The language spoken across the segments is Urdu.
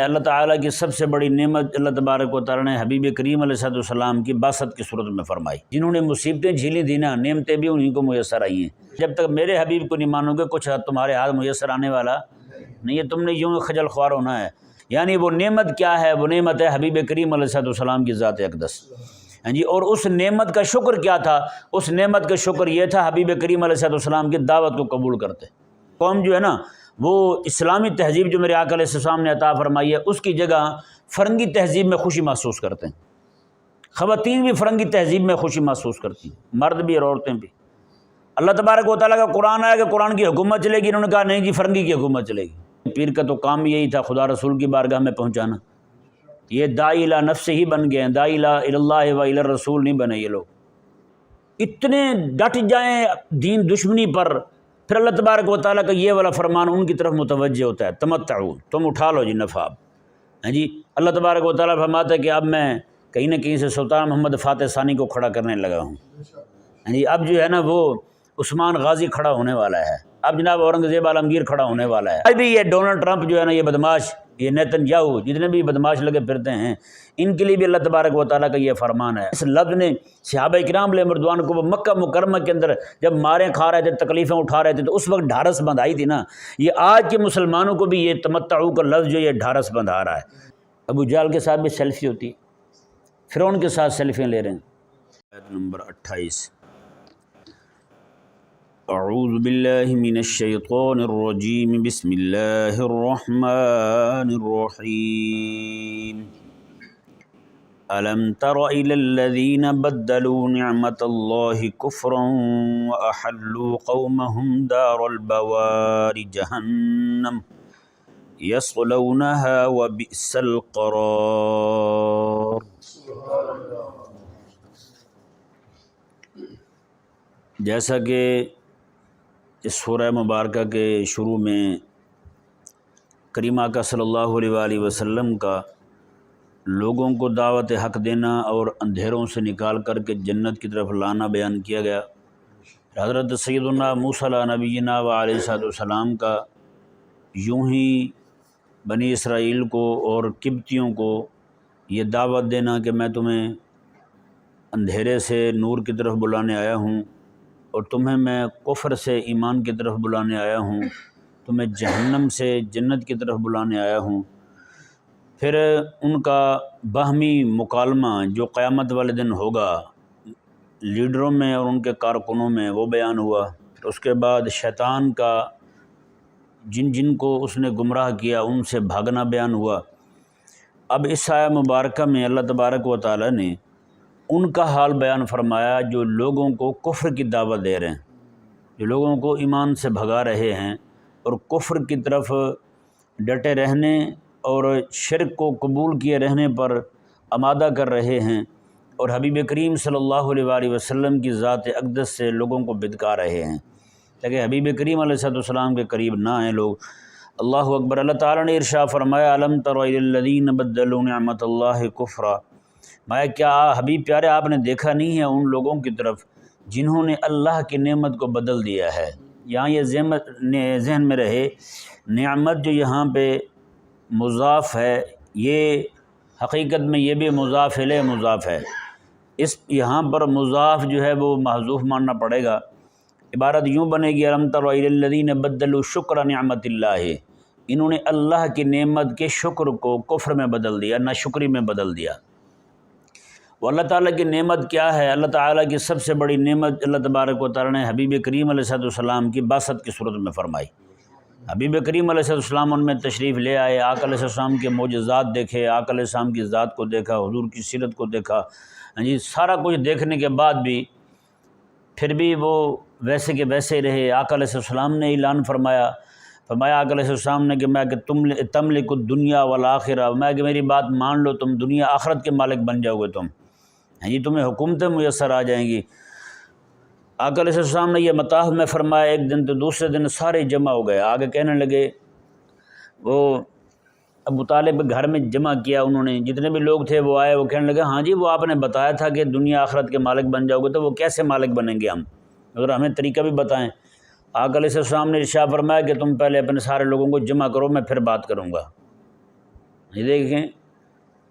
اللہ تعالیٰ کی سب سے بڑی نعمت اللہ تبارک و تعالیٰ نے حبیب کریم علیہ السلام کی بعثت کی صورت میں فرمائی۔ جنہوں نے مصیبتیں جھیلی تھی نا، نعمتیں بھی انہیں کو میسر آئی ہیں۔ جب تک میرے حبیب کو نہیں مانو گے کچھ تمہارے ہاتھ میسر آنے والا نہیں ہے، تم نے یوں خجل خوار ہونا ہے۔ یعنی وہ نعمت کیا ہے؟ وہ نعمت ہے حبیب کریم علیہ السلام کی ذات اقدس۔ جی، اور اس نعمت کا شکر کیا تھا؟ اس نعمت کا شکر یہ تھا حبیب کریم علیہ السلام کی دعوت کو قبول کرتے۔ قوم جو ہے نا، وہ اسلامی تہذیب جو میرے آقا علیہ السلام نے عطا فرمائی ہے، اس کی جگہ فرنگی تہذیب میں خوشی محسوس کرتے ہیں۔ خواتین بھی فرنگی تہذیب میں خوشی محسوس کرتی ہیں، مرد بھی اور عورتیں بھی۔ اللہ تبارک و تعالیٰ کا قرآن آیا کہ قرآن کی حکومت چلے گی، انہوں نے کہا نہیں جی فرنگی کی حکومت چلے گی۔ پیر کا تو کام یہی تھا خدا رسول کی بارگاہ میں پہنچانا۔ یہ داعی الی نفس ہی بن گئے ہیں، داعی الی اللہ و الی الرسول نہیں بنے یہ لوگ۔ اتنے ڈٹ جائیں دین دشمنی پر، پھر اللہ تبارک و تعالیٰ کا یہ والا فرمان ان کی طرف متوجہ ہوتا ہے، تمتعوا، تم اٹھا لو جی نفع۔ جی، اللہ تبارک و تعالیٰ فرماتا ہے کہ اب میں کہیں نہ کہیں سے سلطان محمد فاتح ثانی کو کھڑا کرنے لگا ہوں۔ جی، اب جو ہے نا وہ عثمان غازی کھڑا ہونے والا ہے، اب جناب اورنگزیب عالمگیر کھڑا ہونے والا ہے۔ ابھی یہ ڈونلڈ ٹرمپ جو ہے نا، یہ بدماش، یہ نیتن یاہو، جتنے بھی بدماش لگے پھرتے ہیں، ان کے لیے بھی اللہ تبارک و تعالیٰ کا یہ فرمان ہے۔ اس لفظ نے صحابہ کرام علیہ رضوان کو وہ مکہ مکرمہ کے اندر جب ماریں کھا رہے تھے، تکلیفیں اٹھا رہے تھے، تو اس وقت ڈھارس بندھائی تھی نا۔ یہ آج کے مسلمانوں کو بھی یہ تمتعو کا لفظ جو یہ ڈھارس بندھا رہا ہے۔ ابو جہل کے ساتھ بھی سیلفی ہوتی ہے، فرعون کے ساتھ سیلفیاں لے رہے ہیں۔ آیت نمبر 28، اعوذ باللہ من الشیطان الرجیم، بسم اللہ الرحمن الرحیم۔ الم تر الی الذین بدلوا نعمت اللہ کفرا واحلوا قومهم دار البوار جہنم یصلونها وبئس القرار۔ جیسا کہ اس سورہ مبارکہ کے شروع میں کریم آقا صلی اللہ علیہ وآلہ وسلم کا لوگوں کو دعوت حق دینا اور اندھیروں سے نکال کر کے جنت کی طرف لانا بیان کیا گیا۔ حضرت سیدنا موسیٰ علیہ نبینا و علیہ السلام کا یوں ہی بنی اسرائیل کو اور قبطیوں کو یہ دعوت دینا کہ میں تمہیں اندھیرے سے نور کی طرف بلانے آیا ہوں، اور تمہیں میں کفر سے ایمان کی طرف بلانے آیا ہوں، تمہیں جہنم سے جنت کی طرف بلانے آیا ہوں۔ پھر ان کا باہمی مکالمہ جو قیامت والے دن ہوگا لیڈروں میں اور ان کے کارکنوں میں، وہ بیان ہوا۔ پھر اس کے بعد شیطان کا جن جن کو اس نے گمراہ کیا ان سے بھاگنا بیان ہوا۔ اب اس آیہ مبارکہ میں اللہ تبارک و تعالیٰ نے ان کا حال بیان فرمایا جو لوگوں کو کفر کی دعوت دے رہے ہیں، جو لوگوں کو ایمان سے بھگا رہے ہیں اور کفر کی طرف ڈٹے رہنے اور شرک کو قبول کیے رہنے پر آمادہ کر رہے ہیں، اور حبیب کریم صلی اللہ علیہ وآلہ وسلم کی ذات اقدس سے لوگوں کو بدکا رہے ہیں تاکہ حبیب کریم علیہ السلام کے قریب نہ آئیں لوگ۔ اللہ اکبر۔ اللہ تعالیٰ نے ارشاد فرمایا، الم تر الی الذین بدلوا نعمت اللہ کفرا۔ میں کیا حبیب پیارے آپ نے دیکھا نہیں ہے ان لوگوں کی طرف جنہوں نے اللہ کی نعمت کو بدل دیا ہے؟ یہاں یہ ذہن میں رہے، نعمت جو یہاں پہ مضاف ہے، یہ حقیقت میں یہ بھی مضاف الیہ مضاف ہے۔ اس یہاں پر مضاف جو ہے وہ محذوف ماننا پڑے گا۔ عبارت یوں بنے گی، الم تر الی الذین بدلوا شکر نعمت اللہ۔ انہوں نے اللہ کی نعمت کے شکر کو کفر میں بدل دیا، ناشکری میں بدل دیا۔ وہ اللہ تعالیٰ کی نعمت کیا ہے؟ اللہ تعالیٰ کی سب سے بڑی نعمت اللہ تبارک و تعالیٰ نے حبیب کریم علیہ السلام کی بعثت کی صورت میں فرمائی۔ حبیب کریم علیہ السلام ان میں تشریف لے آئے، آقا علیہ السلام کے معجزات دیکھے، آقا علیہ السلام کی ذات کو دیکھا، حضور کی سیرت کو دیکھا۔ جی، سارا کچھ دیکھنے کے بعد بھی پھر بھی وہ ویسے کے ویسے ہی رہے۔ آقا علیہ السلام نے اعلان فرمایا آقا علیہ السلام نے کہ میں کہ تملک الدنیا والآخرہ، میں کہ میری بات مان لو، تم دنیا آخرت کے مالک بن جاؤ گے، جی تمہیں حکومتیں میسر آ جائیں گی۔ آقا علیہ السلام نے یہ مطاف میں فرمایا ایک دن، تو دوسرے دن سارے جمع ہو گئے، آگے کہنے لگے، وہ ابو طالب گھر میں جمع کیا انہوں نے، جتنے بھی لوگ تھے وہ آئے، وہ کہنے لگے ہاں جی وہ آپ نے بتایا تھا کہ دنیا آخرت کے مالک بن جاؤ گے، تو وہ کیسے مالک بنیں گے ہم، اگر ہمیں طریقہ بھی بتائیں۔ آقا علیہ السلام نے ارشاد فرمایا کہ تم پہلے اپنے سارے لوگوں کو جمع کرو، میں پھر بات کروں گا۔ یہ دیکھیں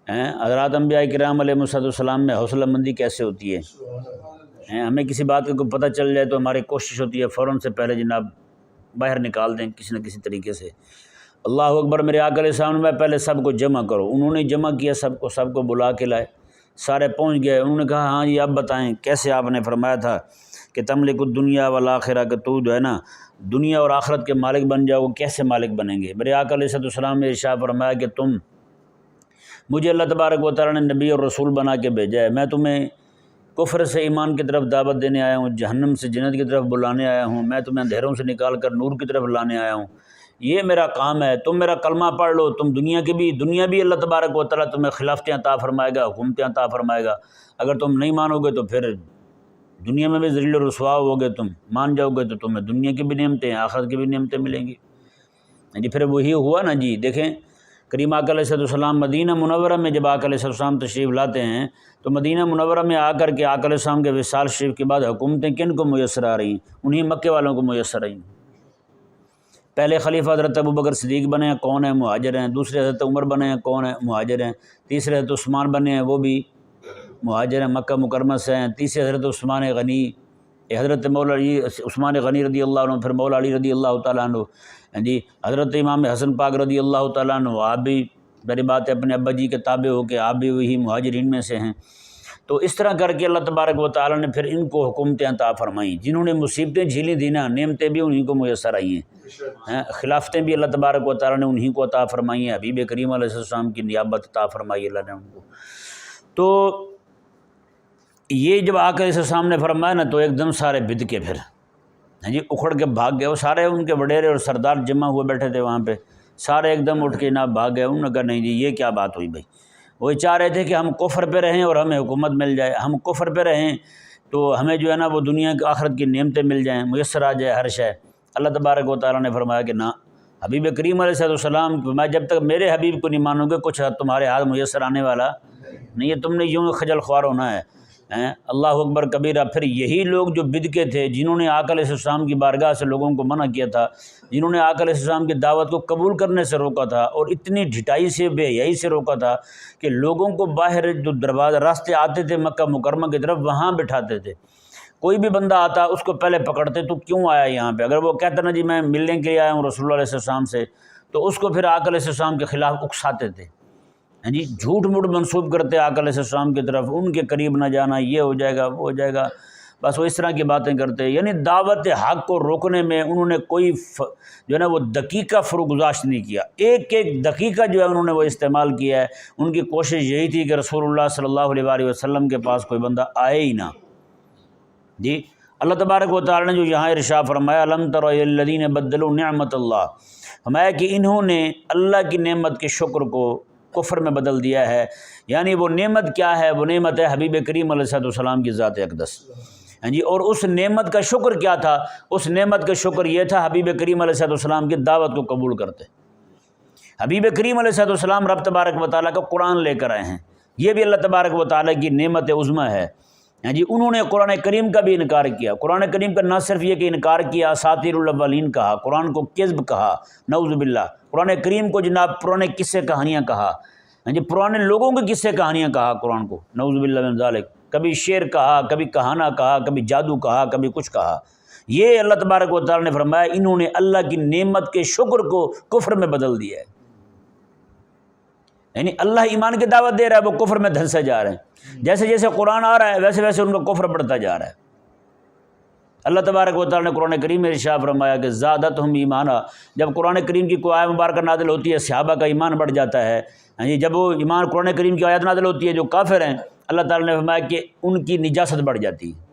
حضرات انبیاء کرام علیہ السلام میں حوصلہ مندی کیسے ہوتی ہے۔ ہمیں کسی بات کا کوئی پتہ چل جائے تو ہماری کوشش ہوتی ہے فوراً سے پہلے جناب باہر نکال دیں کسی نہ کسی طریقے سے۔ اللہ اکبر، میرے آقا علیہ السلام میں پہلے سب کو جمع کرو، انہوں نے جمع کیا سب کو بلا کے لائے، سارے پہنچ گئے۔ انہوں نے کہا ہاں جی اب بتائیں کیسے آپ نے فرمایا تھا کہ تملک الدنیا والآخرہ، کہ تو جو ہے نا دنیا اور آخرت کے مالک بن جاؤ، کیسے مالک بنیں گے؟ میرے آقا علیہ السلام نے ارشاد فرمایا کہ تم مجھے اللہ تبارک و تعالیٰ نے نبی اور رسول بنا کے بھیجا ہے، میں تمہیں کفر سے ایمان کی طرف دعوت دینے آیا ہوں، جہنم سے جنت کی طرف بلانے آیا ہوں، میں تمہیں اندھیروں سے نکال کر نور کی طرف لانے آیا ہوں، یہ میرا کام ہے۔ تم میرا کلمہ پڑھ لو، تم دنیا بھی اللہ تبارک و تعالیٰ تمہیں خلافتیں عطا فرمائے گا، حکومتیں عطا فرمائے گا۔ اگر تم نہیں مانو گے تو پھر دنیا میں بھی ذلیل و رسوا ہوگے، تم مان جاؤ گے تو تمہیں دنیا کی بھی نعمتیں آخرت کی بھی نعمتیں ملیں گی۔ جی پھر وہی ہوا نا جی، دیکھیں کریم آقا علیہ السلام مدینہ منورہ میں جب آقا علیہ السلام تشریف لاتے ہیں تو مدینہ منورہ میں آ کر کے آقا علیہ السلام کے وصال شریف کے بعد حکومتیں کن کو میسر آ رہی ہیں؟ انہی مکے والوں کو میسر آئی ہیں۔ پہلے خلیفہ حضرت ابوبکر صدیق بنے ہیں، کون ہیں؟ مہاجر ہیں۔ دوسرے حضرت عمر بنے ہیں، کون ہیں؟ مہاجر ہیں۔ تیسرے حضرت عثمان بنے ہیں، وہ بھی مہاجر ہیں، مکہ مکرمہ سے ہیں۔ تیسرے حضرت عثمان غنی، حضرت مولا علی عثمان غنی رضی اللہ عنہ، پھر مولا علی رضی اللہ تعالیٰ عنہ، جی حضرت امام حسن پاک رضی اللہ تعالیٰ عنہ، آپ بھی بڑی بات ہے اپنے ابا جی کے تابع ہو کے آپ بھی وہی مہاجرین میں سے ہیں۔ تو اس طرح کر کے اللہ تبارک و تعالیٰ نے پھر ان کو حکومتیں عطا فرمائیں، جنہوں نے مصیبتیں جھیلی دی نا، نعمتیں بھی انہی کو میسر آئی ہیں، خلافتیں بھی اللہ تبارک و تعالیٰ نے انہی کو عطا فرمائی ہیں، حبیب کریم علیہ السلام کی نیابت عطا فرمائی اللہ نے ان کو۔ تو یہ جب آقا علیہ السلام نے فرمایا نا تو ایک دم سارے بد کے پھر جی اکھڑ کے بھاگ گئے، وہ سارے ان کے وڈیرے اور سردار جمع ہوئے بیٹھے تھے وہاں پہ، سارے ایک دم اٹھ کے نہ بھاگ گئے۔ انہوں نے کہا نہیں جی یہ کیا بات ہوئی بھائی، وہ چاہ رہے تھے کہ ہم کفر پہ رہیں اور ہمیں حکومت مل جائے، ہم کفر پہ رہیں تو ہمیں جو ہے نا وہ دنیا کی آخرت کی نعمتیں مل جائیں، میسر آ جائے ہر شے۔ اللہ تبارک و تعالیٰ نے فرمایا کہ نہ، حبیب کریم علیہ السلام میں جب تک میرے حبیب کو نہیں مانو گے کچھ تمہارے ہاتھ میسر آنے والا نہیں ہے، تم نے یوں خجل خوار ہونا ہے۔ اللہ اکبر کبیرہ۔ پھر یہی لوگ جو بدکے تھے، جنہوں نے آقا علیہ السلام کی بارگاہ سے لوگوں کو منع کیا تھا، جنہوں نے آقا علیہ السلام کی دعوت کو قبول کرنے سے روکا تھا اور اتنی ڈھٹائی سے بے حیائی سے روکا تھا کہ لوگوں کو باہر جو دروازہ راستے آتے تھے مکہ مکرمہ کی طرف وہاں بٹھاتے تھے، کوئی بھی بندہ آتا اس کو پہلے پکڑتے تو کیوں آیا یہاں پہ، اگر وہ کہتا نا جی میں ملنے کے لیے آیا ہوں رسول اللہ علیہ السلام سے، تو اس کو پھر آقا علیہ السلام کے خلاف اکساتے تھے، جی جھوٹ موٹ منسوب کرتے آقا علیہ السلام کی طرف، ان کے قریب نہ جانا، یہ ہو جائے گا وہ ہو جائے گا، بس وہ اس طرح کی باتیں کرتے۔ یعنی دعوت حق کو روکنے میں انہوں نے کوئی جو ہے نا وہ دقیقہ فروگزاشت نہیں کیا، ایک ایک دقیقہ جو ہے انہوں نے وہ استعمال کیا ہے۔ ان کی کوشش یہی تھی کہ رسول اللہ صلی اللہ علیہ وآلہ وسلم کے پاس کوئی بندہ آئے ہی نہ۔ جی اللہ تبارک و تعالیٰ نے جو یہاں ارشاد فرمایا الم تر الی الذین بدلوا نعمت اللہ، فرمایا کہ انہوں نے اللہ کی نعمت کے شکر کو کفر میں بدل دیا ہے۔ یعنی وہ نعمت کیا ہے؟ وہ نعمت ہے حبیب کریم علیہ السلام کی ذات اقدس، جی اور اس نعمت کا شکر کیا تھا؟ اس نعمت کا شکر یہ تھا حبیب کریم علیہ السلام کی دعوت کو قبول کرتے۔ حبیب کریم علیہ السلام رب تبارک و تعالیٰ کا قرآن لے کر آئے ہیں، یہ بھی اللہ تبارک و تعالیٰ کی نعمت عظمیٰ ہے۔ جی انہوں نے قرآن کریم کا بھی انکار کیا، قرآن کریم کا نہ صرف یہ کہ انکار کیا، اساطیر الاولین کہا، قرآن کو کذب کہا، نعوذ باللہ، قرآن کریم کو جناب پرانے قصے کہانیاں کہا، جی پرانے لوگوں کے قصے کہانیاں کہا قرآن کو، نعوذ باللہ من ذالک، کبھی شعر کہا، کبھی کہانا کہا، کبھی جادو کہا، کبھی کچھ کہا۔ یہ اللہ تبارک و تعالیٰ نے فرمایا انہوں نے اللہ کی نعمت کے شکر کو کفر میں بدل دیا ہے۔ یعنی اللہ ایمان کی دعوت دے رہا ہے، وہ کفر میں دھنسے جا رہے ہیں، جیسے جیسے قرآن آ رہا ہے ویسے ویسے ان کا کفر بڑھتا جا رہا ہے۔ اللہ تبارک و تعالیٰ نے قرآن کریم میں ارشاد فرمایا کہ زادتہم ایمانا، جب قرآن کریم کی کوئی آیت مبارکہ نازل ہوتی ہے صحابہ کا ایمان بڑھ جاتا ہے، جب وہ ایمان قرآن کریم کی آیت نازل ہوتی ہے جو کافر ہیں، اللہ تعالیٰ نے فرمایا کہ ان کی نجاست بڑھ جاتی ہے۔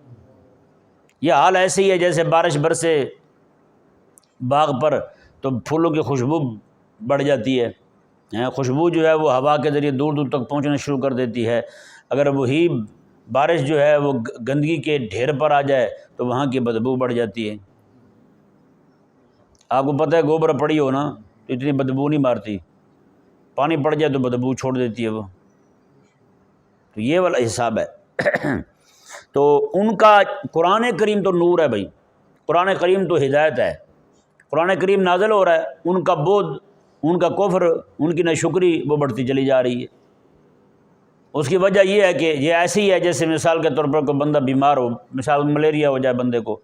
یہ حال ایسے ہی ہے جیسے بارش برسے باغ پر تو پھولوں کی خوشبو بڑھ جاتی ہے، خوشبو جو ہے وہ ہوا کے ذریعے دور دور تک پہنچنا شروع کر دیتی ہے۔ اگر وہی بارش جو ہے وہ گندگی کے ڈھیر پر آ جائے تو وہاں کی بدبو بڑھ جاتی ہے۔ آپ کو پتہ ہے گوبر پڑی ہو نا تو اتنی بدبو نہیں مارتی، پانی پڑ جائے تو بدبو چھوڑ دیتی ہے وہ، تو یہ والا حساب ہے۔ تو ان کا قرآن کریم تو نور ہے بھائی، قرآن کریم تو ہدایت ہے، قرآن کریم نازل ہو رہا ہے، ان کا بودھ، ان کا کفر، ان کی ناشکری وہ بڑھتی چلی جا رہی ہے۔ اس کی وجہ یہ ہے کہ یہ ایسی ہی ہے جیسے مثال کے طور پر کوئی بندہ بیمار ہو، مثال ملیریا ہو جائے بندے کو،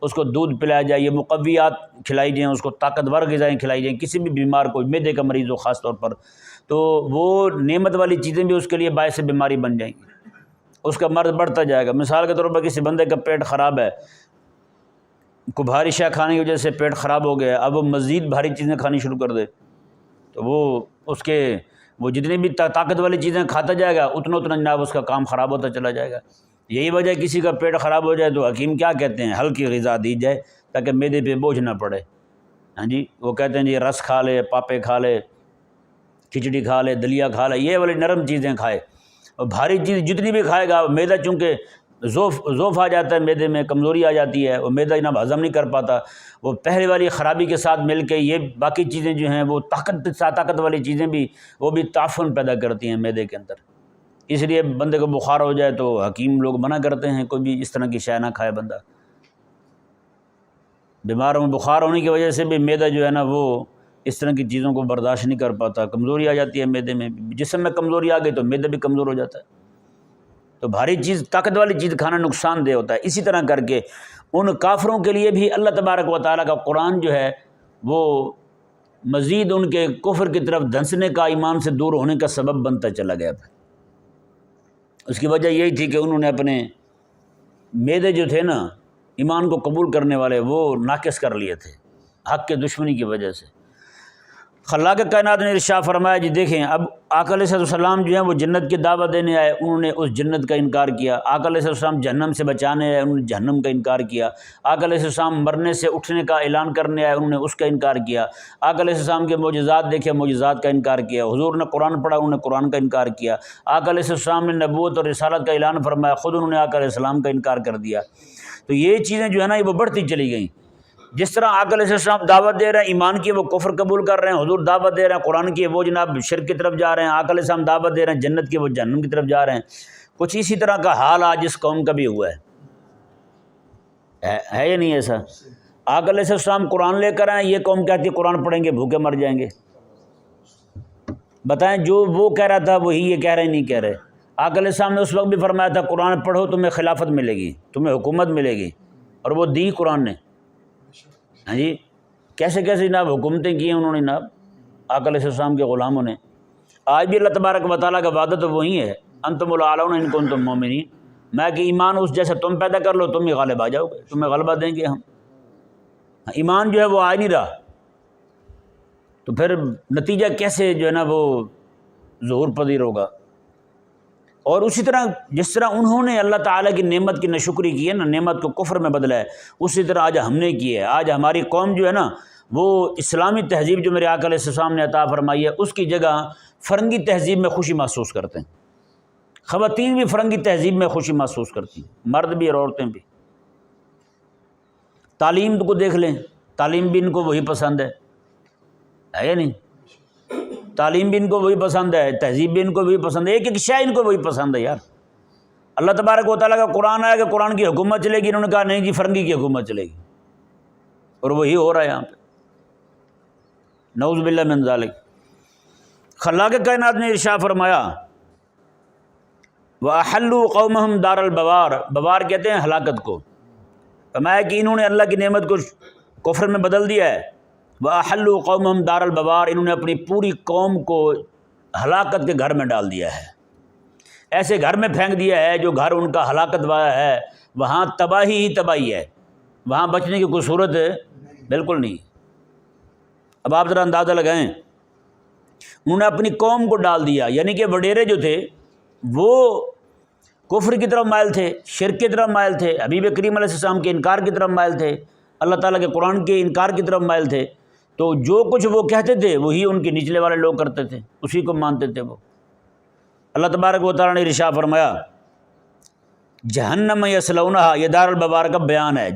اس کو دودھ پلایا جائے، یہ مقویات کھلائی جائیں، اس کو طاقتور غذائیں کھلائی جائیں، کسی بھی بیمار کو، معدے کا مریض ہو خاص طور پر، تو وہ نعمت والی چیزیں بھی اس کے لیے باعث بیماری بن جائیں گی، اس کا مرض بڑھتا جائے گا۔ مثال کے طور پر کسی بندے کا پیٹ خراب ہے، کوئی بھاری شے کھانے کی وجہ سے پیٹ خراب ہو گیا، اب وہ مزید بھاری چیزیں کھانی شروع کر دے تو وہ جتنی بھی طاقت والی چیزیں کھاتا جائے گا اتنا جناب اس کا کام خراب ہوتا چلا جائے گا۔ یہی وجہ ہے کسی کا پیٹ خراب ہو جائے تو حکیم کیا کہتے ہیں، ہلکی غذا دی جائے تاکہ معدے پہ بوجھ نہ پڑے۔ ہاں جی، وہ کہتے ہیں جی رس کھا لے، پاپے کھا لے، کھچڑی کھا لے، دلیا کھا لے، یہ والی نرم چیزیں کھائے، اور بھاری چیز جتنی بھی کھائے گا معدہ چونکہ ضعف آ جاتا ہے، معدے میں کمزوری آ جاتی ہے، وہ معدہ جناب ہضم نہیں کر پاتا، وہ پہلے والی خرابی کے ساتھ مل کے یہ باقی چیزیں جو ہیں وہ طاقت والی چیزیں بھی وہ بھی تعفن پیدا کرتی ہیں معدے کے اندر۔ اس لیے بندے کو بخار ہو جائے تو حکیم لوگ منع کرتے ہیں کوئی بھی اس طرح کی شے نہ کھائے بندہ۔ بیماروں میں بخار ہونے کی وجہ سے بھی معدہ جو ہے نا وہ اس طرح کی چیزوں کو برداشت نہیں کر پاتا، کمزوری آ جاتی ہے معدے میں، جسم میں کمزوری آ گئی تو معدہ بھی کمزور ہو جاتا ہے۔ تو بھاری چیز، طاقت والی چیز کھانا نقصان دہ ہوتا ہے۔ اسی طرح کر کے ان کافروں کے لیے بھی اللہ تبارک و تعالیٰ کا قرآن جو ہے وہ مزید ان کے کفر کی طرف دھنسنے کا، ایمان سے دور ہونے کا سبب بنتا چلا گیا۔ اس کی وجہ یہی تھی کہ انہوں نے اپنے معدے جو تھے نا ایمان کو قبول کرنے والے وہ ناقص کر لیے تھے حق کے دشمنی کی وجہ سے۔ خلاق کائنات نے ارشاد فرمایا جی دیکھیں، اب آقا علیہ السلام جو ہیں وہ جنت کی دعوت دینے آئے، انہوں نے اس جنت کا انکار کیا۔ آقا علیہ السلام جہنم سے بچانے آئے، انہوں نے جہنم کا انکار کیا۔ آقا علیہ السلام مرنے سے اٹھنے کا اعلان کرنے آئے، انہوں نے اس کا انکار کیا۔ آقا علیہ السلام کے معجزات دیکھے، معجزات کا انکار کیا۔ حضور نے قرآن پڑھا، انہوں نے قرآن کا انکار کیا۔ آقا علیہ السلام نے نبوت اور رسالت کا اعلان فرمایا، خود انہوں نے آقا علیہ السلام کا انکار کر دیا۔ تو یہ چیزیں جو ہے نا وہ بڑھتی چلی گئیں۔ جس طرح آقا علیہ السلام دعوت دے رہے ہیں ایمان کی، وہ کفر قبول کر رہے ہیں، حضور دعوت دے رہے ہیں قرآن کی، وہ جناب شرک کی طرف جا رہے ہیں، آقا علیہ السلام دعوت دے رہے ہیں جنت کی، وہ جہنم کی طرف جا رہے ہیں۔ کچھ اسی طرح کا حال آج اس قوم کا بھی ہوا ہے یا نہیں ایسا؟ آقا علیہ السلام قرآن لے کر آئے، یہ قوم کہتی ہے قرآن پڑھیں گے بھوکے مر جائیں گے۔ بتائیں جو وہ کہہ رہا تھا وہی یہ کہہ رہے نہیں کہہ رہے۔ آقا علیہ السلام نے اس وقت بھی فرمایا تھا قرآن پڑھو تمہیں خلافت ملے گی، تمہیں حکومت ملے گی، اور وہ دی قرآن نے۔ ہاں جی، کیسے کیسے جناب حکومتیں کی ہیں انہوں نے جناب آقا علیہ السلام کے غلاموں نے۔ آج بھی اللہ تبارک و تعالیٰ کا وعدہ تو وہی ہے، انتم الاعلون ان کنتم مومنین، میں کہ ایمان اس جیسا تم پیدا کر لو تم ہی غالب آ جاؤ گے، تمہیں غلبہ دیں گے ہم۔ ایمان جو ہے وہ آ نہیں رہا، تو پھر نتیجہ کیسے جو ہے نا وہ ظہور پذیر ہوگا؟ اور اسی طرح جس طرح انہوں نے اللہ تعالیٰ کی نعمت کی ناشکری کی ہے نا، نعمت کو کفر میں بدلا ہے، اسی طرح آج ہم نے کی ہے۔ آج ہماری قوم جو ہے نا وہ اسلامی تہذیب جو میرے آقا علیہ السلام نے عطا فرمائی ہے اس کی جگہ فرنگی تہذیب میں خوشی محسوس کرتے ہیں۔ خواتین بھی فرنگی تہذیب میں خوشی محسوس کرتی ہیں، مرد بھی اور عورتیں بھی۔ تعلیم کو دیکھ لیں، تعلیم بھی ان کو وہی پسند ہے یا نہیں؟ تعلیم بھی ان کو وہی پسند ہے، تہذیب بھی ان کو وہی پسند ہے، ایک ایک شے ان کو وہی پسند ہے یار۔ اللہ تبارک و تعالیٰ کا قرآن آیا کہ قرآن کی حکومت چلے گی، انہوں نے کہا نہیں جی فرنگی کی حکومت چلے گی، اور وہی ہو رہا ہے یہاں پہ، نعوذ باللہ من ذالک۔ خلاق کائنات نے ارشاد فرمایا وَأَحَلُّوا قَوْمَهُمْ دَارَ الْبَوَارِ، بوار کہتے ہیں ہلاکت کو، فرمایا کہ انہوں نے اللہ کی نعمت کو کفر میں بدل دیا ہے۔ وَأَحَلُّوا قَوْمَهُمْ دَارَ الْبَوَارِ، انہوں نے اپنی پوری قوم کو ہلاکت کے گھر میں ڈال دیا ہے، ایسے گھر میں پھینک دیا ہے جو گھر ان کا ہلاکت والا ہے، وہاں تباہی ہی تباہی ہے، وہاں بچنے کی کوئی صورت بالکل نہیں۔ اب آپ ذرا اندازہ لگائیں، انہوں نے اپنی قوم کو ڈال دیا، یعنی کہ وڈیرے جو تھے وہ کفر کی طرف مائل تھے، شرک کی طرف مائل تھے، حبیب کریم علیہ السلام کے انکار کی طرف مائل تھے، اللہ تعالیٰ کے قرآن کے انکار کی طرف مائل تھے، تو جو کچھ وہ کہتے تھے وہی ان کے نچلے والے لوگ کرتے تھے، اسی کو مانتے تھے وہ۔ اللہ تبارک و تعالیٰ نے ارشاد فرمایا جہنم یصلونہا، یہ دار البوار کا بیان ہے،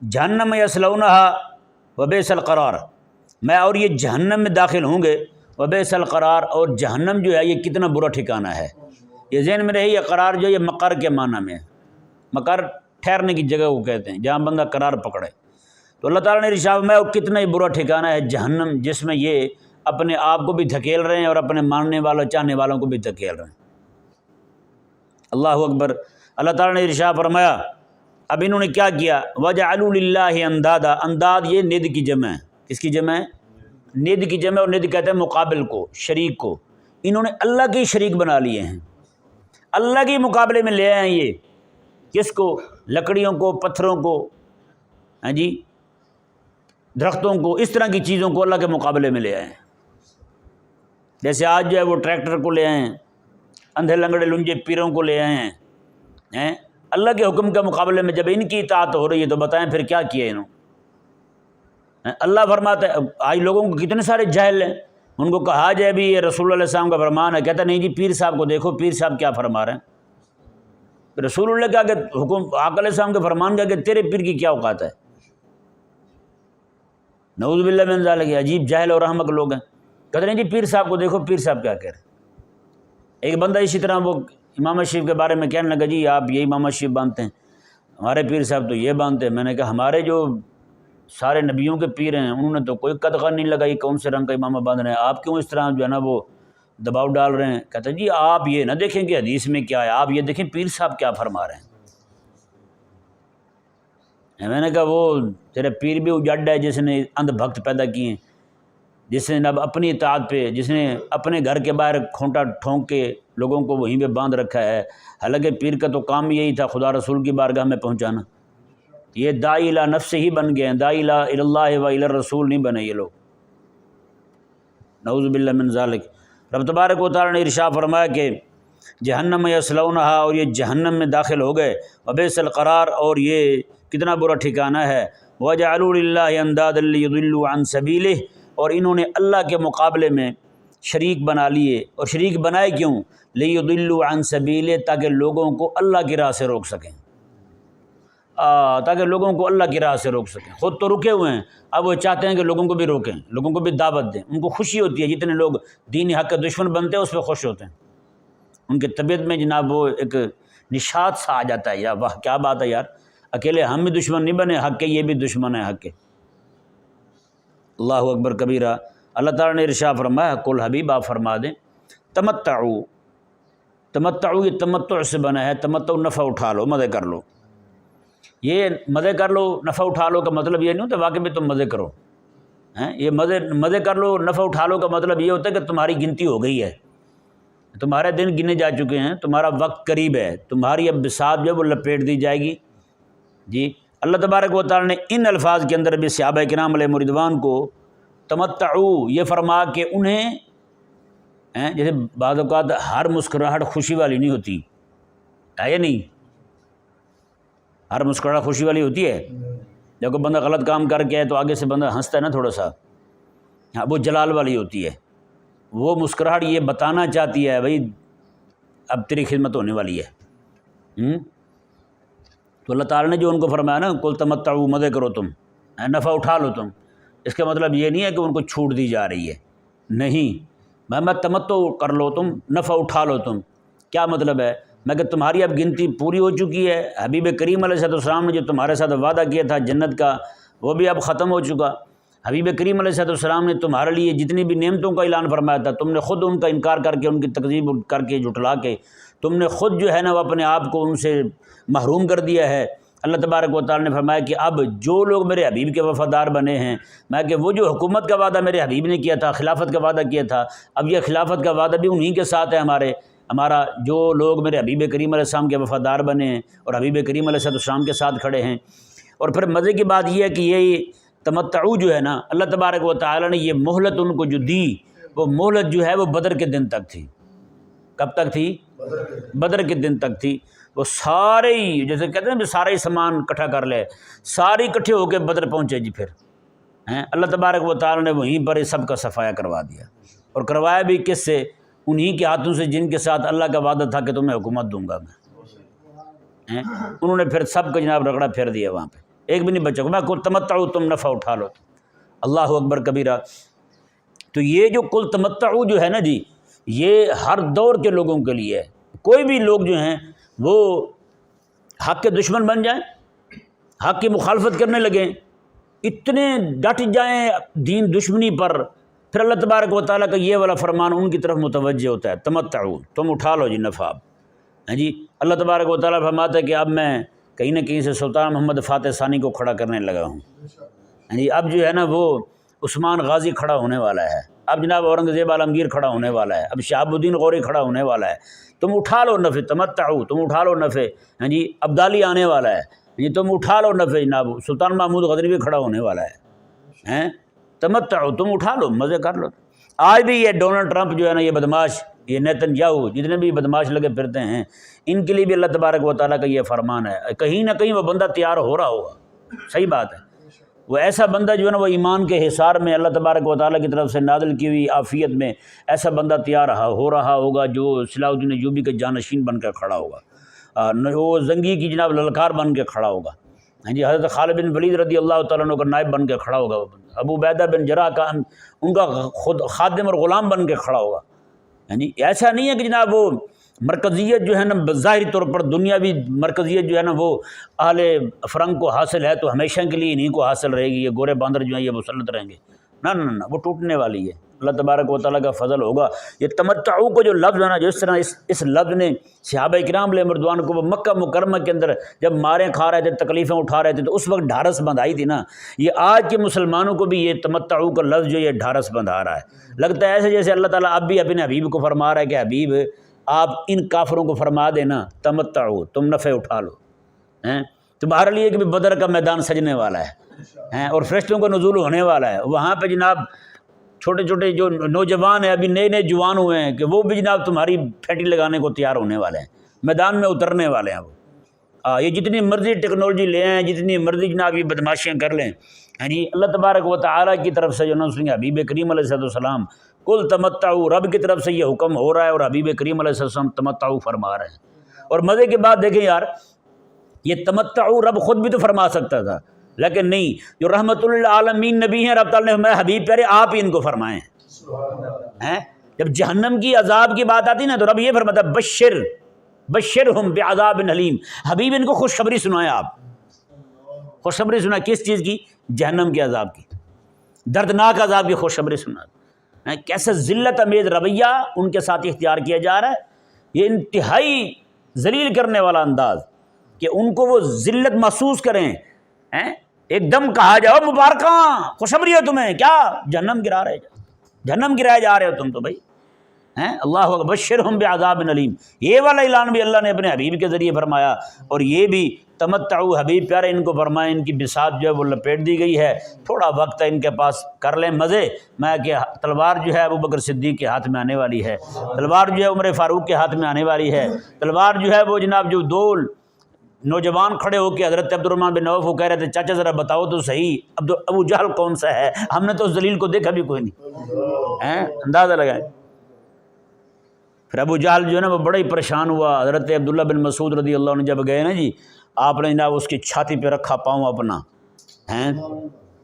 جہنم یصلونہا وبئس القرار، میں اور یہ جہنم میں داخل ہوں گے، وبئس القرار، اور جہنم جو ہے یہ کتنا برا ٹھکانہ ہے۔ یہ ذہن میں رہے، یہ قرار جو ہے یہ مقر کے معنی میں ہے، مقر ٹھہرنے کی جگہ کو کہتے ہیں، جہاں بندہ قرار پکڑے۔ تو اللہ تعالیٰ نے ارشاد میں کتنا ہی برا ٹھکانہ ہے جہنم، جس میں یہ اپنے آپ کو بھی دھکیل رہے ہیں اور اپنے ماننے والوں چاہنے والوں کو بھی دھکیل رہے ہیں۔ اللہ اکبر۔ اللہ تعالیٰ نے ارشاد فرمایا اب انہوں نے کیا کیا، وَجَعَلُوا لِلَّهِ اندادا، انداد یہ ند کی جمع ہے۔ کس کی جمع ہے؟ ند کی جمع، اور ند کہتے ہیں مقابل کو، شریک کو۔ انہوں نے اللہ کے شریک بنا لیے ہیں، اللہ کے مقابلے میں لے آئے ہیں یہ، کس کو؟ لکڑیوں کو، پتھروں کو، ہاں جی، درختوں کو، اس طرح کی چیزوں کو اللہ کے مقابلے میں لے آئے ہیں۔ جیسے آج جو ہے وہ ٹریکٹر کو لے آئے ہیں، اندھے لنگڑے لنجے پیروں کو لے آئے ہیں۔ اللہ کے حکم کے مقابلے میں جب ان کی اطاعت ہو رہی ہے تو بتائیں پھر کیا کیا انہوں؟ اللہ فرماتا ہے، آج لوگوں کو کتنے سارے جاہل ہیں، ان کو کہا جائے بھی یہ رسول اللہ علیہ السلام کا فرمان ہے، کہتا نہیں جی پیر صاحب کو دیکھو پیر صاحب کیا فرما رہے ہیں۔ رسول اللہ کا کہ حکم، آقا علیہ السلام کے فرمان کا کہ تیرے پیر کی کیا اوقات ہے؟ نعوذ باللہ من ذالک، عجیب جاہل اور احمق لوگ ہیں، کہتے ہیں جی پیر صاحب کو دیکھو پیر صاحب کیا کہہ رہے ہیں۔ ایک بندہ اسی طرح وہ امام شریف کے بارے میں کہنے لگا جی آپ یہی امام شریف باندھتے ہیں، ہمارے پیر صاحب تو یہ باندھتے ہیں۔ میں نے کہا ہمارے جو سارے نبیوں کے پیر ہیں انہوں نے تو کوئی قدغن نہیں لگائی کون سے رنگ کا امامہ باندھ رہے ہیں، آپ کیوں اس طرح جو ہے نا وہ دباؤ ڈال رہے ہیں؟ کہتے ہیں جی آپ یہ نہ دیکھیں کہ حدیث میں کیا ہے، آپ یہ دیکھیں پیر صاحب کیا فرما رہے ہیں۔ میں نے کہا وہ تیرے پیر بھی اجڑ ہے جس نے اندھ بھکت پیدا کیے ہیں، جس نے اب اپنی اطاعت پہ، جس نے اپنے گھر کے باہر کھونٹا ٹھونک کے لوگوں کو وہیں پہ باندھ رکھا ہے، حالانکہ پیر کا تو کام یہی تھا خدا رسول کی بارگاہ میں پہنچانا۔ یہ داعی الی نفس ہی بن گئے ہیں، داعی الی اللہ و الی الرسول نہیں بنے یہ لوگ، نعوذ باللہ من ذالک۔ رب تبارک و تعالیٰ نے ارشاد فرمایا کہ جہنم یصلونہا، اور یہ جہنم میں داخل ہو گئے، وبئس القرار، اور یہ کتنا برا ٹھکانہ ہے، وجعلوا للہ اندادا لیضلوا عن سبیلہ، اور انہوں نے اللہ کے مقابلے میں شریک بنا لیے، اور شریک بنائے کیوں؟ لیضلوا عن سبیلہ، تاکہ لوگوں کو اللہ کی راہ سے روک سکیں، تاکہ لوگوں کو اللہ کی راہ سے روک سکیں۔ خود تو رکے ہوئے ہیں، اب وہ چاہتے ہیں کہ لوگوں کو بھی روکیں، لوگوں کو بھی دعوت دیں۔ ان کو خوشی ہوتی ہے، جتنے لوگ دین حق کے دشمن بنتے ہیں اس پہ خوش ہوتے ہیں، ان کی طبیعت میں جناب وہ ایک نشاط سا آ جاتا ہے، یا واہ کیا بات ہے یار، اکیلے ہم بھی دشمن نہیں بنے حق کے، یہ بھی دشمن ہے حق کے۔ اللہ اکبر کبیرہ۔ اللہ تعالیٰ نے ارشاد فرمایا قل حبیب آپ فرما دیں تمتعوا، تمتعوا یہ تمتع سے بنا ہے، تمتع نفع اٹھا لو، مزے کر لو۔ یہ مزے کر لو نفع اٹھا لو کا مطلب یہ نہیں ہوتا واقعی میں تم مزے کرو، یہ مزے کر لو نفع اٹھا لو کا مطلب یہ ہوتا ہے کہ تمہاری گنتی ہو گئی ہے، تمہارے دن گنے جا چکے ہیں، تمہارا وقت قریب ہے، تمہاری اب بساط جو ہے وہ لپیٹ دی جائے گی۔ جی اللہ تبارک و تعالیٰ نے ان الفاظ کے اندر بھی صحابہ کرام علیہ رضوان کو تمتعوا یہ فرما کہ انہیں جیسے بعض اوقات ہر مسکراہٹ خوشی والی نہیں ہوتی ہے، یا نہیں؟ ہر مسکراہٹ خوشی والی ہوتی ہے؟ جب کوئی بندہ غلط کام کر کے آئے تو آگے سے بندہ ہنستا ہے نا تھوڑا سا، ہاں وہ جلال والی ہوتی ہے، وہ مسکراہٹ یہ بتانا چاہتی ہے بھائی اب تیری خدمت ہونے والی ہے۔ تو اللہ تعالیٰ نے جو ان کو فرمایا نا قل تمتعوا مزے کرو تم، نفع اٹھا لو تم، اس کا مطلب یہ نہیں ہے کہ ان کو چھوٹ دی جا رہی ہے، نہیں، میں تمتع کر لو تم، نفع اٹھا لو تم، کیا مطلب ہے؟ میں کہ تمہاری اب گنتی پوری ہو چکی ہے، حبیب کریم علیہ السلام نے جو تمہارے ساتھ وعدہ کیا تھا جنت کا وہ بھی اب ختم ہو چکا۔ حبیب کریم علیہ السلام نے تمہارے لیے جتنی بھی نعمتوں کا اعلان فرمایا تھا، تم نے خود ان کا انکار کر کے، ان کی تکذیب کر کے، جھٹلا کے، تم نے خود جو ہے نا وہ اپنے آپ کو ان سے محروم کر دیا ہے۔ اللہ تبارک و تعالیٰ نے فرمایا کہ اب جو لوگ میرے حبیب کے وفادار بنے ہیں، میں کہ وہ جو حکومت کا وعدہ میرے حبیب نے کیا تھا، خلافت کا وعدہ کیا تھا، اب یہ خلافت کا وعدہ بھی انہی کے ساتھ ہے ہمارا جو لوگ میرے حبیب کریم علیہ السلام کے وفادار بنے ہیں اور حبیب کریم علیہ السلام کے ساتھ کھڑے ہیں۔ اور پھر مزے کی بات یہ ہے کہ یہ تمتعو جو ہے نا، اللہ تبارک و تعالیٰ نے یہ مہلت ان کو جو دی، وہ مہلت جو ہے وہ بدر کے دن تک تھی۔ کب تک تھی؟ بدر کے دن تک تھی۔ وہ سارے ہی جیسے کہتے ہیں نا سارے سامان اکٹھا کر لے، سارے اکٹھے ہو کے بدر پہنچے جی، پھر اللہ تبارک و تعالیٰ نے وہیں پر سب کا صفایا کروا دیا، اور کروایا بھی کس سے؟ انہی کے ہاتھوں سے جن کے ساتھ اللہ کا وعدہ تھا کہ تمہیں حکومت دوں گا میں۔ انہوں نے پھر سب کا جناب رگڑا پھیر دیا وہاں پہ، ایک بھی نہیں بچا، میں کل تمتعو تم نفع اٹھا لو۔ اللہ اکبر کبیرہ۔ تو یہ جو کل تمتعو جو ہے نا جی، یہ ہر دور کے لوگوں کے لیے ہے۔ کوئی بھی لوگ جو ہیں وہ حق کے دشمن بن جائیں، حق کی مخالفت کرنے لگیں، اتنے ڈٹ جائیں دین دشمنی پر، پھر اللہ تبارک و تعالیٰ کا یہ والا فرمان ان کی طرف متوجہ ہوتا ہے، تمتعوا، تم اٹھا لو جی نفع۔ ہاں جی، اللہ تبارک و تعالیٰ فرماتا ہے کہ اب میں کہیں نہ کہیں سے سلطان محمد فاتح ثانی کو کھڑا کرنے لگا ہوں۔ ہاں جی، اب جو ہے نا وہ عثمان غازی کھڑا ہونے والا ہے، اب جناب اورنگزیب عالمگیر کھڑا ہونے والا ہے، اب شہاب الدین غوری کھڑا ہونے والا ہے، تم اٹھا لو نفع، تمتعوا، تم اٹھا لو نفع۔ ہاں جی، ابدالی آنے والا ہے، یہ تم اٹھا لو نفع، جناب سلطان محمود غزنوی کھڑا ہونے والا ہے، تمتعوا، تم اٹھا لو، مزے کر لو۔ آج بھی یہ ڈونلڈ ٹرمپ جو ہے نا، یہ بدماش، یہ نیتن یاہو، جتنے بھی بدماش لگے پھرتے ہیں، ان کے لیے بھی اللہ تبارک و تعالیٰ کا یہ فرمان ہے، کہیں نہ کہیں وہ بندہ تیار ہو رہا ہوگا۔ صحیح بات ہے، وہ ایسا بندہ جو ہے نا وہ ایمان کے حصار میں اللہ تبارک و تعالیٰ کی طرف سے نازل کی ہوئی عافیت میں ایسا بندہ تیار ہو رہا ہوگا جو صلاح الدین ایوبی کے جانشین بن کر کھڑا ہوگا، وہ زنگی کی جناب للکار بن کے کھڑا ہوگا۔ ہاں جی، حضرت خالد بن ولید رضی اللہ تعالیٰ عنہ کا نائب بن کے کھڑا ہوگا وہ بندہ، ابو عبیدہ بن جراح کا ان کا خود خادم اور غلام بن کے کھڑا ہوگا۔ ہاں جی، ایسا نہیں ہے کہ جناب وہ مرکزیت جو ہے نا ظاہری طور پر دنیاوی مرکزیت جو ہے نا وہ اہل فرنگ کو حاصل ہے تو ہمیشہ کے لیے انہیں کو حاصل رہے گی، یہ گورے باندر جو ہیں یہ مسلط رہیں گے، نہ، وہ ٹوٹنے والی ہے۔ اللہ تبارک و تعالیٰ کا فضل ہوگا۔ یہ تمتعو کو جو لفظ ہے نا، جس طرح اس لفظ نے صحابہ کرام علیہ رضوان کو وہ مکہ مکرمہ کے اندر جب ماریں کھا رہے تھے، تکلیفیں اٹھا رہے تھے، تو اس وقت ڈھارس بندھائی تھی نا، یہ آج کے مسلمانوں کو بھی یہ تمتعو کا لفظ جو یہ ڈھارس بندھا رہا ہے۔ لگتا ہے ایسے جیسے اللہ تعالیٰ اب بھی اپنے حبیب کو فرما رہا ہے کہ حبیب آپ ان کافروں کو فرما دینا تمتعو، تم نفع اٹھا لو، تمہارے لیے کہ بدر کا میدان سجنے والا ہے اور فرشتوں کا نزول ہونے والا ہے، وہاں پہ جناب چھوٹے چھوٹے جو نوجوان ہیں ابھی نئے نئے جوان ہوئے ہیں کہ وہ بھی جناب تمہاری پھیٹی لگانے کو تیار ہونے والے ہیں، میدان میں اترنے والے ہیں وہ۔ یہ جتنی مرضی ٹیکنالوجی لے آئیں، جتنی مرضی جناب یہ بدماشیاں کر لیں، ہاں جی، اللہ تبارک و تعالیٰ کی طرف سے جو نا حبیب کریم علیہ السلام کل تمتعو، رب کی طرف سے یہ حکم ہو رہا ہے اور حبیب کریم علیہ السلام تمتعو فرما رہے ہیں۔ اور مزے کی بات دیکھیں یار، یہ تمتعو رب خود بھی تو فرما سکتا تھا، لیکن نہیں، جو رحمت للعالمین نبی ہیں رب تعالیٰ نے فرمایا حبیب پیارے آپ ہی ان کو فرمائیں۔ جب جہنم کی عذاب کی بات آتی نا تو رب یہ فرماتا بشرہم بعذاب علیم، حبیب ان کو خوشخبری سنائیں، آپ خوشخبری سنائیں، کس چیز کی؟ جہنم کے عذاب کی، دردناک عذاب کی خوشخبری سنائیں۔ کیسے ذلت امیز رویہ ان کے ساتھ اختیار کیا جا رہا ہے، یہ انتہائی ذلیل کرنے والا انداز کہ ان کو وہ ذلت محسوس کریں، ایک دم کہا جاؤ مبارکاں خوشخبری ہے تمہیں، کیا جہنم گرائے جا رہے ہو تم تو بھائی، اللہ اکبر، بشرہم بعذاب علیم، یہ والا اعلان بھی اللہ نے اپنے حبیب کے ذریعے فرمایا۔ اور یہ بھی تمتعو، حبیب پیارے ان کو فرمائیں، ان کی بساط جو ہے وہ لپیٹ دی گئی ہے، تھوڑا وقت ہے ان کے پاس، کر لیں مزے۔ میں کہ تلوار جو ہے ابو بکر صدیق کے ہاتھ میں آنے والی ہے، تلوار جو ہے عمر فاروق کے ہاتھ میں آنے والی ہے، تلوار جو ہے وہ جناب جو دو نوجوان کھڑے ہو کے حضرت عبد الرحمن بن عوف کو کہہ رہے تھے چاچا ذرا بتاؤ تو صحیح ابو جہل کون سا ہے، ہم نے تو اس ذلیل کو دیکھا بھی کوئی نہیں، اندازہ لگائیں۔ پھر ابو جہل جو ہے نا وہ بڑا ہی پریشان ہوا، حضرت عبداللہ بن مسعود رضی اللہ عنہ جب گئے نا جی، آپ نے جناب اس کی چھاتی پہ رکھا پاؤں اپنا،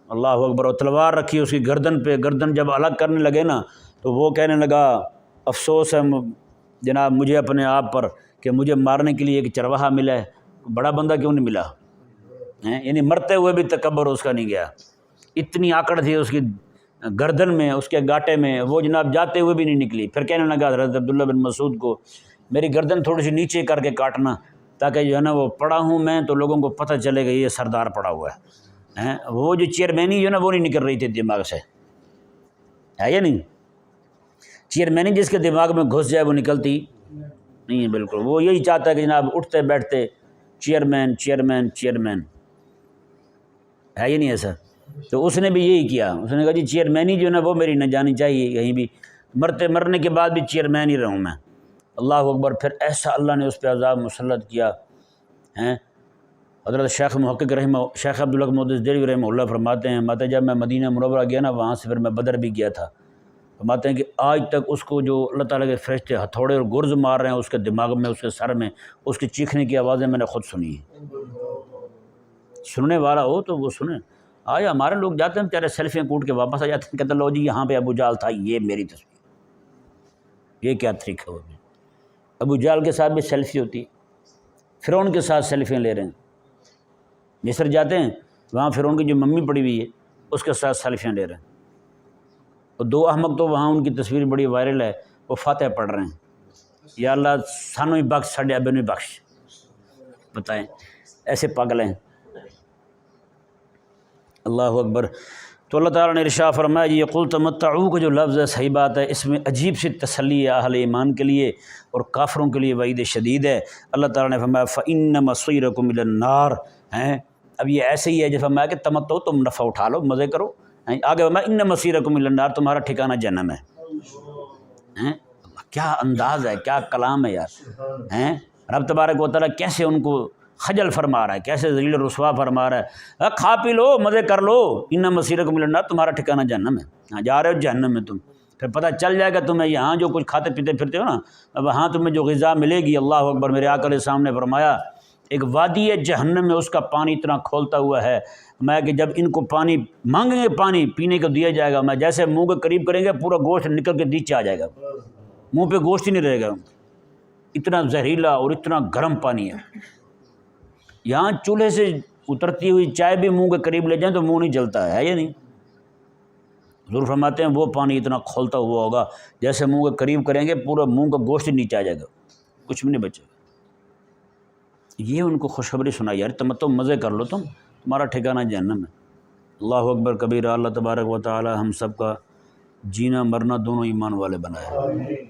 اللہ اکبر، اور تلوار رکھی اس کی گردن پہ، گردن جب الگ کرنے لگے نا تو وہ کہنے لگا افسوس ہے جناب مجھے اپنے آپ پر کہ مجھے مارنے کے لیے ایک چرواہا ملا ہے، بڑا بندہ کیوں نہیں ملا، یعنی مرتے ہوئے بھی تکبر اس کا نہیں گیا، اتنی آکڑ تھی اس کی گردن میں، اس کے گاٹے میں، وہ جناب جاتے ہوئے بھی نہیں نکلی۔ پھر کہنے لگا حضرت عبداللہ بن مسعود کو میری گردن تھوڑی سی نیچے کر کے کاٹنا تاکہ جو ہے نا وہ پڑا ہوں میں تو لوگوں کو پتہ چلے گا یہ سردار پڑا ہوا ہے۔ وہ جو چیئرمینی جو ہے نا وہ نہیں نکل رہی تھی دماغ سے، ہے یا نہیں؟ چیئرمینی جس کے دماغ میں گھس جائے وہ نکلتی نہیں ہے بالکل، وہ یہی چاہتا ہے کہ جناب اٹھتے بیٹھتے چیئرمین چیئرمین چیئرمین، ہے یہ نہیں ایسا؟ تو اس نے بھی یہی کیا، اس نے کہا جی چیئرمینی جو ہے نا وہ میری نہ جانی چاہیے کہیں بھی، مرنے کے بعد بھی چیئرمین ہی رہوں میں، اللہ اکبر۔ پھر ایسا اللہ نے اس پہ عذاب مسلط کیا حضرت شیخ محقق شیخ عبدالحق محدث دہلوی رحمہ اللہ فرماتے ہیں، جب میں مدینہ منورہ گیا نا وہاں سے پھر میں بدر بھی گیا تھا، فرماتے ہیں کہ آج تک اس کو جو اللہ تعالیٰ کے فرشتے ہتھوڑے اور گرز مار رہے ہیں اس کے دماغ میں، اس کے سر میں، اس کی چیخنے کی آوازیں میں نے خود سنی ہیں۔ سننے والا ہو تو وہ سنیں۔ آج ہمارے لوگ جاتے ہیں بیچارے سیلفیاں کوٹ کے واپس آ جاتے ہیں، کہتے ہیں لو جی یہاں پہ ابو جہل تھا، یہ میری تصویر، یہ کیا طریقہ ہو گیا؟ ابو جہل کے ساتھ بھی سیلفی ہوتی ہے، فرعون کے ساتھ سیلفیاں لے رہے ہیں۔ مصر جاتے ہیں وہاں پھر ان کی جو ممی پڑی ہوئی ہے اس کے ساتھ سیلفیاں لے رہے ہیں، اور دو احمق تو وہاں ان کی تصویر بڑی وائرل ہے، وہ فاتح پڑھ رہے ہیں، یا اللہ سانو ہی بخش ساڈے ابے نو ہی بخش۔ بتائیں ایسے پاگل ہیں۔ اللہ اکبر۔ تو اللہ تعالیٰ نے ارشاد فرمایا یہ قل تمتعوا کا جو لفظ ہے، صحیح بات ہے، اس میں عجیب سی تسلی ہے اہل ایمان کے لیے، اور کافروں کے لیے وعید شدید ہے۔ اللہ تعالیٰ نے فرمایا فإن مصيركم إلى النار، ہیں اب یہ ایسے ہی ہے جیسے فرمایا کہ تمتع، تم نفع اٹھا لو، مزے کرو، آگے فرمایا ان مصيركم إلى النار، تمہارا ٹھکانہ جہنم ہے۔ کیا انداز ہے، کیا کلام ہے یار، ہیں رب تبارک و تعالیٰ کیسے ان کو خجل فرما رہا ہے، کیسے ذلیل و رسوا فرما رہا ہے، کھا پی لو، مزے کر لو، ان مصيركم إلى النار، تمہارا ٹھکانہ جہنم ہے، جا رہے ہو جہنم میں تم، پھر پتہ چل جائے گا تمہیں یہاں جو کچھ کھاتے پیتے پھرتے ہو نا، وہاں تمہیں جو غذا ملے گی، اللہ اکبر، میرے آقا علیہ السلام نے فرمایا ایک وادی ہے جہنم میں، اس کا پانی اتنا کھولتا ہوا ہے، میں کہ جب ان کو پانی مانگیں گے، پانی پینے کو دیا جائے گا، میں جیسے منہ کے قریب کریں گے پورا گوشت نکل کے نیچے آ جائے گا، منہ پہ گوشت ہی نہیں رہے گا، اتنا زہریلا اور اتنا گرم پانی ہے۔ یہاں چولہے سے اترتی ہوئی چائے بھی منہ کے قریب لے جائیں تو منہ نہیں جلتا ہے یا نہیں؟ حضور فرماتے ہیں وہ پانی اتنا کھولتا ہوا ہوگا، جیسے منہ کے قریب کریں گے پورا منہ کا گوشت نیچے آ جائے گا، کچھ بھی نہیں بچے گا۔ یہ ان کو خوشخبری سنائی یار، تمتع مزے کر لو، تمہارا ٹھکانہ جہنم ہے۔ اللہ اکبر کبیرہ۔ اللہ تبارک و تعالی ہم سب کا جینا مرنا دونوں ایمان والے بنائے۔